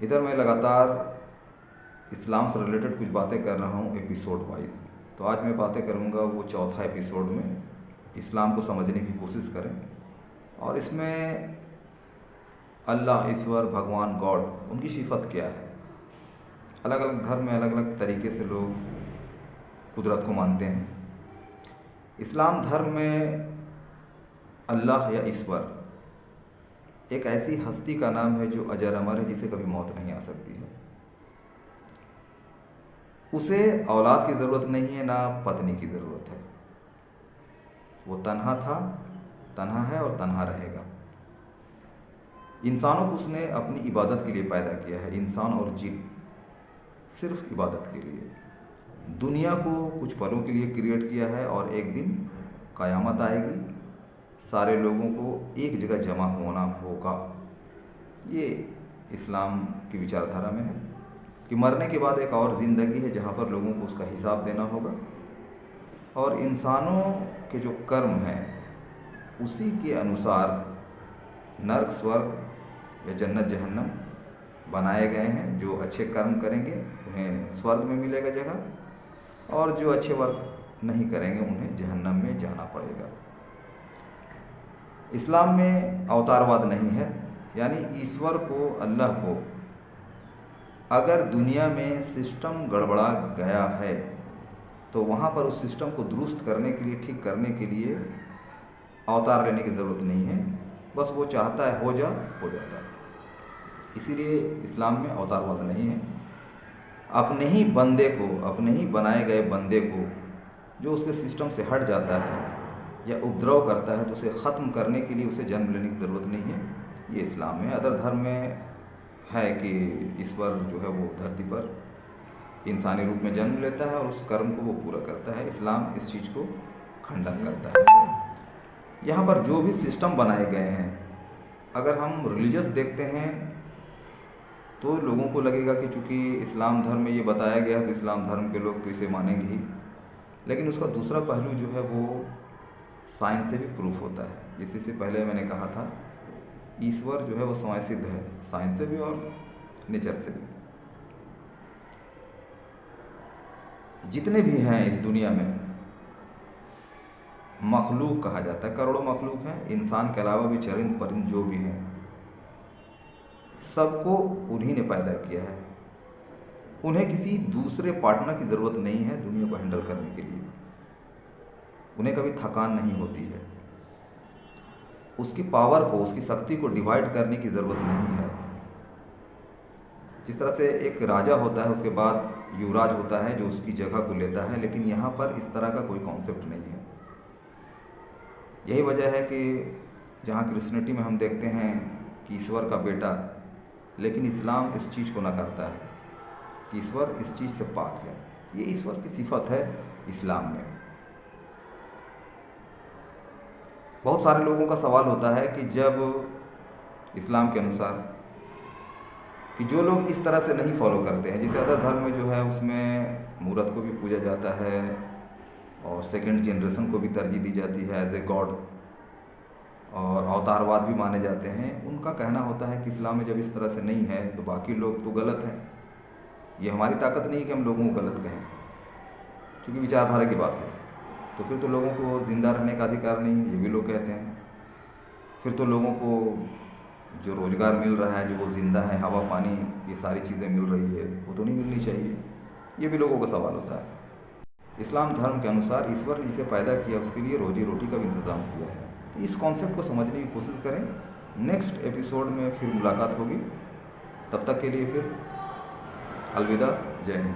इधर मैं लगातार इस्लाम से रिलेटेड कुछ बातें कर रहा हूँ एपिसोड वाइज। तो आज मैं बातें करूँगा वो चौथा एपिसोड में इस्लाम को समझने की कोशिश करें। और इसमें अल्लाह, ईश्वर, भगवान, गॉड, उनकी सिफत क्या है। अलग अलग धर्म में अलग अलग तरीके से लोग कुदरत को मानते हैं। इस्लाम धर्म में अल्लाह या ईश्वर एक ऐसी हस्ती का नाम है जो अजर अमर है, जिसे कभी मौत नहीं आ सकती है। उसे औलाद की ज़रूरत नहीं है, ना पत्नी की ज़रूरत है। वो तन्हा था, तन्हा है और तन्हा रहेगा। इंसानों को उसने अपनी इबादत के लिए पैदा किया है, इंसान और जिन, सिर्फ इबादत के लिए। दुनिया को कुछ पलों के लिए क्रिएट किया है और एक दिन क़यामत आएगी, सारे लोगों को एक जगह जमा होना होगा। ये इस्लाम की विचारधारा में है कि मरने के बाद एक और ज़िंदगी है जहाँ पर लोगों को उसका हिसाब देना होगा। और इंसानों के जो कर्म हैं उसी के अनुसार नर्क, स्वर्ग या जन्नत जहन्नम बनाए गए हैं। जो अच्छे कर्म करेंगे उन्हें स्वर्ग में मिलेगा जगह, और जो अच्छे वर्क नहीं करेंगे उन्हें जहन्नम में जाना पड़ेगा। इस्लाम में अवतारवाद नहीं है, यानी ईश्वर को, अल्लाह को, अगर दुनिया में सिस्टम गड़बड़ा गया है तो वहाँ पर उस सिस्टम को दुरुस्त करने के लिए, ठीक करने के लिए अवतार लेने की ज़रूरत नहीं है। बस वो चाहता है हो जाता है। इसीलिए इस्लाम में अवतारवाद नहीं है। अपने ही बंदे को, अपने ही बनाए गए बंदे को जो उसके सिस्टम से हट जाता है या उपद्रव करता है तो उसे ख़त्म करने के लिए उसे जन्म लेने की ज़रूरत नहीं है। ये इस्लाम है। अदर धर्म में है कि ईश्वर जो है वो धरती पर इंसानी रूप में जन्म लेता है और उस कर्म को वो पूरा करता है। इस्लाम इस चीज़ को खंडन करता है। यहाँ पर जो भी सिस्टम बनाए गए हैं, अगर हम रिलीजियस देखते हैं तो लोगों को लगेगा कि चूँकि इस्लाम धर्म में ये बताया गया है तो इस्लाम धर्म के लोग तो इसे मानेंगे ही। लेकिन उसका दूसरा पहलू जो है वो साइंस से भी प्रूफ होता है। जिससे से पहले मैंने कहा था, ईश्वर जो है वो स्वयं सिद्ध है, साइंस से भी और नेचर से भी। जितने भी हैं इस दुनिया में, मखलूक कहा जाता है, करोड़ों मखलूक हैं, इंसान के अलावा भी चरिंद परिंद जो भी हैं, सबको उन्हीं ने पैदा किया है। उन्हें किसी दूसरे पार्टनर की ज़रूरत नहीं है दुनिया को हैंडल करने के लिए। उन्हें कभी थकान नहीं होती है। उसकी पावर को, उसकी शक्ति को डिवाइड करने की ज़रूरत नहीं है। जिस तरह से एक राजा होता है, उसके बाद युवराज होता है जो उसकी जगह को लेता है, लेकिन यहाँ पर इस तरह का कोई कॉन्सेप्ट नहीं है। यही वजह है कि जहाँ क्रिश्चियनिटी में हम देखते हैं कि ईश्वर का बेटा, लेकिन इस्लाम इस चीज़ को ना करता है कि ईश्वर इस चीज़ से पाक है। ये ईश्वर की सिफत है इस्लाम में। बहुत सारे लोगों का सवाल होता है कि जब इस्लाम के अनुसार, कि जो लोग इस तरह से नहीं फॉलो करते हैं, जैसे अदर धर्म में जो है उसमें मूर्त को भी पूजा जाता है और सेकंड जनरेशन को भी तरजीह दी जाती है एज ए गॉड, और अवतारवाद भी माने जाते हैं। उनका कहना होता है कि इस्लाम में जब इस तरह से नहीं है तो बाकी लोग तो गलत हैं। ये हमारी ताकत नहीं है कि हम लोगों को गलत कहें, क्योंकि विचारधारा की बात है। तो फिर तो लोगों को ज़िंदा रहने का अधिकार नहीं, ये भी लोग कहते हैं। फिर तो लोगों को जो रोज़गार मिल रहा है, जो वो ज़िंदा है, हवा पानी, ये सारी चीज़ें मिल रही है, वो तो नहीं मिलनी चाहिए। ये भी लोगों का सवाल होता है। इस्लाम धर्म के अनुसार ईश्वर ने जिसे पैदा किया उसके लिए रोजी रोटी का भी इंतज़ाम किया है। तो इस कॉन्सेप्ट को समझने की कोशिश करें। नेक्स्ट एपिसोड में फिर मुलाकात होगी। तब तक के लिए फिर अलविदा, जय हिंद।